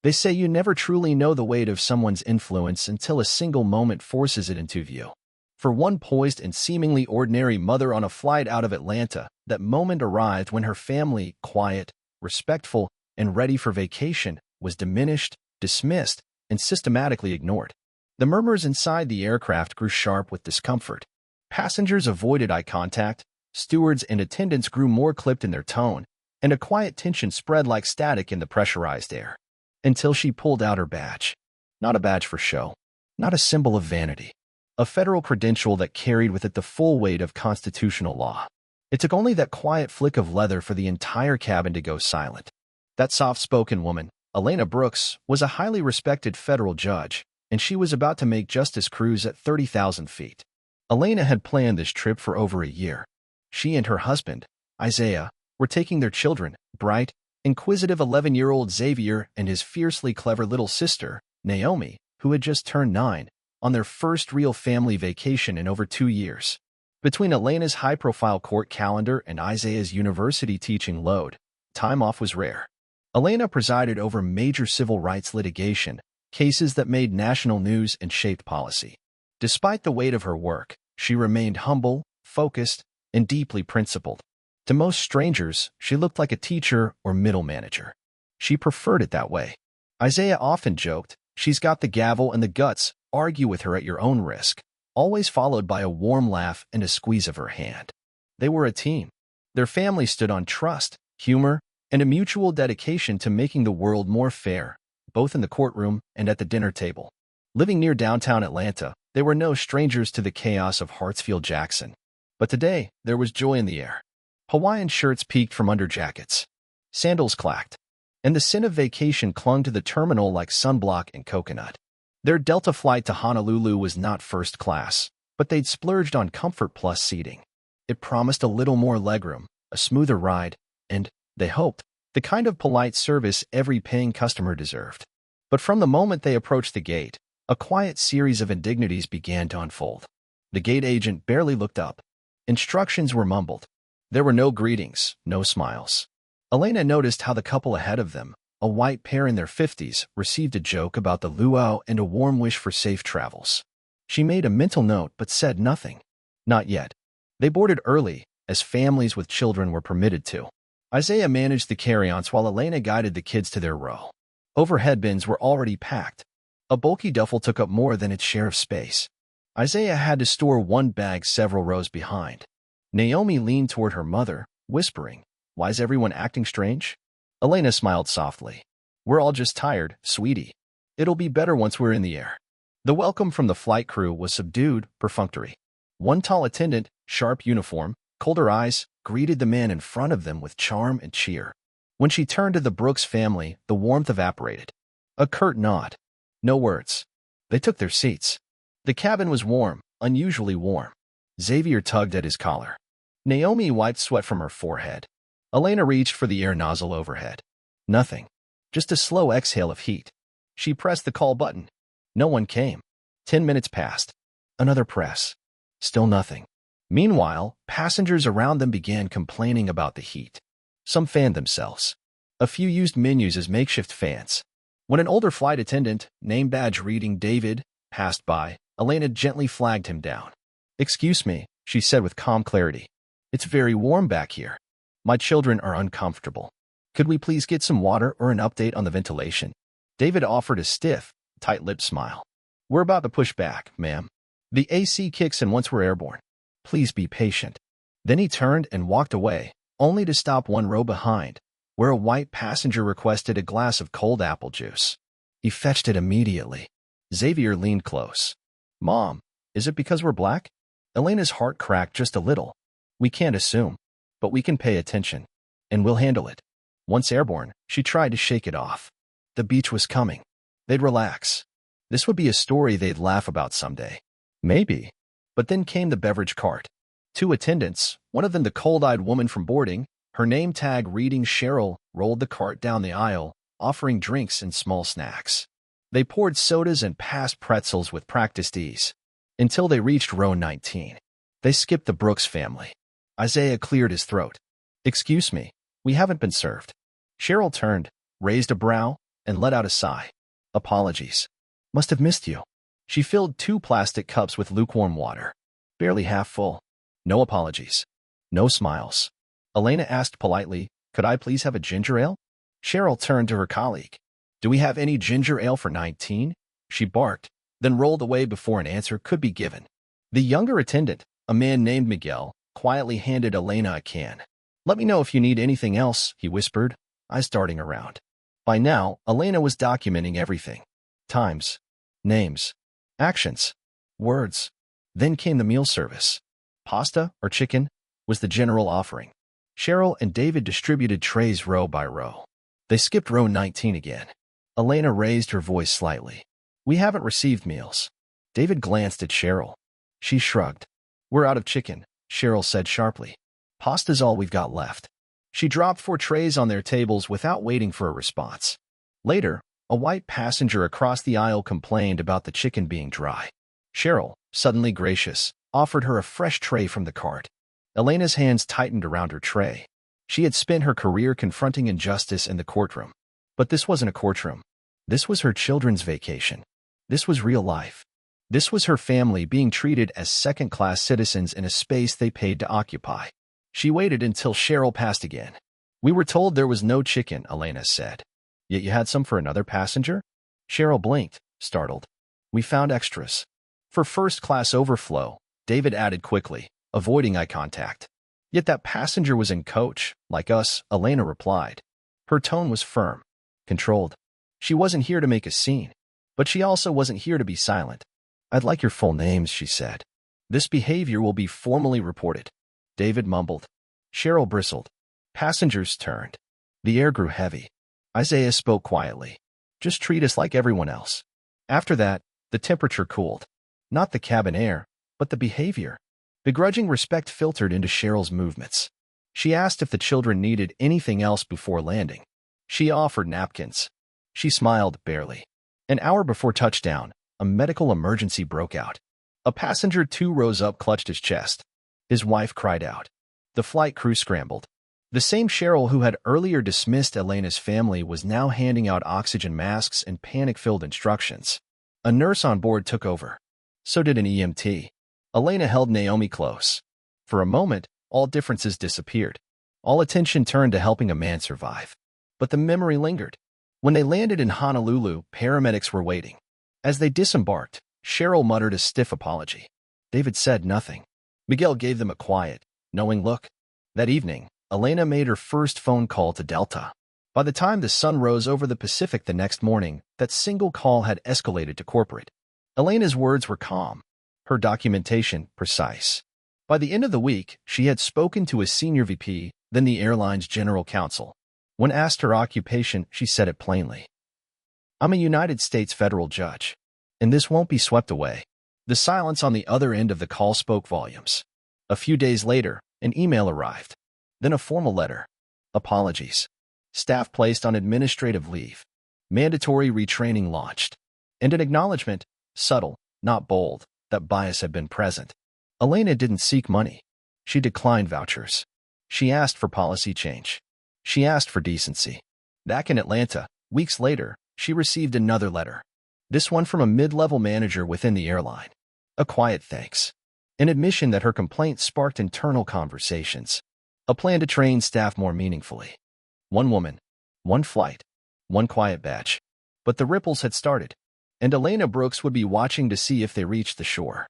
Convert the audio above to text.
They say you never truly know the weight of someone's influence until a single moment forces it into view. For one poised and seemingly ordinary mother on a flight out of Atlanta, that moment arrived when her family, quiet, respectful, and ready for vacation, was diminished, dismissed, and systematically ignored. The murmurs inside the aircraft grew sharp with discomfort. Passengers avoided eye contact, stewards and attendants grew more clipped in their tone, and a quiet tension spread like static in the pressurized air. Until she pulled out her badge. Not a badge for show. Not a symbol of vanity. A federal credential that carried with it the full weight of constitutional law. It took only that quiet flick of leather for the entire cabin to go silent. That soft-spoken woman, Elena Brooks, was a highly respected federal judge, and she was about to make justice cruise at 30,000 feet. Elena had planned this trip for over a year. She and her husband, Isaiah, were taking their children, bright, inquisitive 11-year-old Xavier and his fiercely clever little sister, Naomi, who had just turned 9, on their first real family vacation in over 2 years. Between Elena's high-profile court calendar and Isaiah's university teaching load, time off was rare. Elena presided over major civil rights litigation, cases that made national news and shaped policy. Despite the weight of her work, she remained humble, focused, and deeply principled. To most strangers, she looked like a teacher or middle manager. She preferred it that way. Isaiah often joked, "She's got the gavel and the guts, argue with her at your own risk," always followed by a warm laugh and a squeeze of her hand. They were a team. Their family stood on trust, humor, and a mutual dedication to making the world more fair, both in the courtroom and at the dinner table. Living near downtown Atlanta, they were no strangers to the chaos of Hartsfield-Jackson. But today, there was joy in the air. Hawaiian shirts peeked from under jackets. Sandals clacked. And the scent of vacation clung to the terminal like sunblock and coconut. Their Delta flight to Honolulu was not first class, but they'd splurged on Comfort Plus seating. It promised a little more legroom, a smoother ride, and, they hoped, the kind of polite service every paying customer deserved. But from the moment they approached the gate, a quiet series of indignities began to unfold. The gate agent barely looked up. Instructions were mumbled. There were no greetings, no smiles. Elena noticed how the couple ahead of them, a white pair in their 50s, received a joke about the luau and a warm wish for safe travels. She made a mental note but said nothing. Not yet. They boarded early, as families with children were permitted to. Isaiah managed the carry-ons while Elena guided the kids to their row. Overhead bins were already packed. A bulky duffel took up more than its share of space. Isaiah had to store one bag several rows behind. Naomi leaned toward her mother, whispering, "Why's everyone acting strange?" Elena smiled softly. "We're all just tired, sweetie. It'll be better once we're in the air." The welcome from the flight crew was subdued, perfunctory. One tall attendant, sharp uniform, colder eyes, greeted the man in front of them with charm and cheer. When she turned to the Brooks family, the warmth evaporated. A curt nod. No words. They took their seats. The cabin was warm, unusually warm. Xavier tugged at his collar. Naomi wiped sweat from her forehead. Elena reached for the air nozzle overhead. Nothing. Just a slow exhale of heat. She pressed the call button. No one came. 10 minutes passed. Another press. Still nothing. Meanwhile, passengers around them began complaining about the heat. Some fanned themselves. A few used menus as makeshift fans. When an older flight attendant, name badge reading David, passed by, Elena gently flagged him down. "Excuse me," she said with calm clarity. "It's very warm back here. My children are uncomfortable. Could we please get some water or an update on the ventilation?" David offered a stiff, tight-lipped smile. "We're about to push back, ma'am. The AC kicks in once we're airborne. Please be patient." Then he turned and walked away, only to stop one row behind, where a white passenger requested a glass of cold apple juice. He fetched it immediately. Xavier leaned close. "Mom, is it because we're black?" Elena's heart cracked just a little. "We can't assume, but we can pay attention, and we'll handle it." Once airborne, she tried to shake it off. The beach was coming. They'd relax. This would be a story they'd laugh about someday. Maybe. But then came the beverage cart. 2 attendants, one of them the cold-eyed woman from boarding, her name tag reading Cheryl, rolled the cart down the aisle, offering drinks and small snacks. They poured sodas and passed pretzels with practiced ease. Until they reached row 19. They skipped the Brooks family. Isaiah cleared his throat. "Excuse me, we haven't been served." Cheryl turned, raised a brow, and let out a sigh. Apologies. Must have missed you. She filled 2 plastic cups with lukewarm water. Barely half full. No apologies. No smiles. Elena asked politely, could I please have a ginger ale? Cheryl turned to her colleague. Do we have any ginger ale for 19? She barked, then rolled away before an answer could be given. The younger attendant, a man named Miguel, quietly handed Elena a can. Let me know if you need anything else, he whispered, eyes darting around. By now, Elena was documenting everything. Times, names, actions, words. Then came the meal service. Pasta or chicken was the general offering. Cheryl and David distributed trays row by row. They skipped row 19 again. Elena raised her voice slightly. We haven't received meals. David glanced at Cheryl. She shrugged. We're out of chicken, Cheryl said sharply. Pasta's all we've got left. She dropped 4 trays on their tables without waiting for a response. Later, a white passenger across the aisle complained about the chicken being dry. Cheryl, suddenly gracious, offered her a fresh tray from the cart. Elena's hands tightened around her tray. She had spent her career confronting injustice in the courtroom. But this wasn't a courtroom. This was her children's vacation. This was real life. This was her family being treated as second-class citizens in a space they paid to occupy. She waited until Cheryl passed again. We were told there was no chicken, Elena said. Yet you had some for another passenger? Cheryl blinked, startled. We found extras. For first-class overflow, David added quickly, avoiding eye contact. Yet that passenger was in coach, like us, Elena replied. Her tone was firm, controlled. She wasn't here to make a scene, but she also wasn't here to be silent. I'd like your full names, she said. This behavior will be formally reported. David mumbled. Cheryl bristled. Passengers turned. The air grew heavy. Isaiah spoke quietly. Just treat us like everyone else. After that, the temperature cooled. Not the cabin air, but the behavior. Begrudging respect filtered into Cheryl's movements. She asked if the children needed anything else before landing. She offered napkins. She smiled barely. An hour before touchdown, a medical emergency broke out. A passenger 2 rows up clutched his chest. His wife cried out. The flight crew scrambled. The same Cheryl who had earlier dismissed Elena's family was now handing out oxygen masks and panic-filled instructions. A nurse on board took over. So did an EMT. Elena held Naomi close. For a moment, all differences disappeared. All attention turned to helping a man survive. But the memory lingered. When they landed in Honolulu, paramedics were waiting. As they disembarked, Cheryl muttered a stiff apology. David said nothing. Miguel gave them a quiet, knowing look. That evening, Elena made her first phone call to Delta. By the time the sun rose over the Pacific the next morning, that single call had escalated to corporate. Elena's words were calm, her documentation precise. By the end of the week, she had spoken to a senior VP, then the airline's general counsel. When asked her occupation, she said it plainly. I'm a United States federal judge, and this won't be swept away. The silence on the other end of the call spoke volumes. A few days later, an email arrived. Then a formal letter. Apologies. Staff placed on administrative leave. Mandatory retraining launched. And an acknowledgement, subtle, not bold, that bias had been present. Elena didn't seek money. She declined vouchers. She asked for policy change. She asked for decency. Back in Atlanta, weeks later, she received another letter. This one from a mid-level manager within the airline. A quiet thanks. An admission that her complaint sparked internal conversations. A plan to train staff more meaningfully. One woman, one flight, one quiet batch. But the ripples had started, and Elena Brooks would be watching to see if they reached the shore.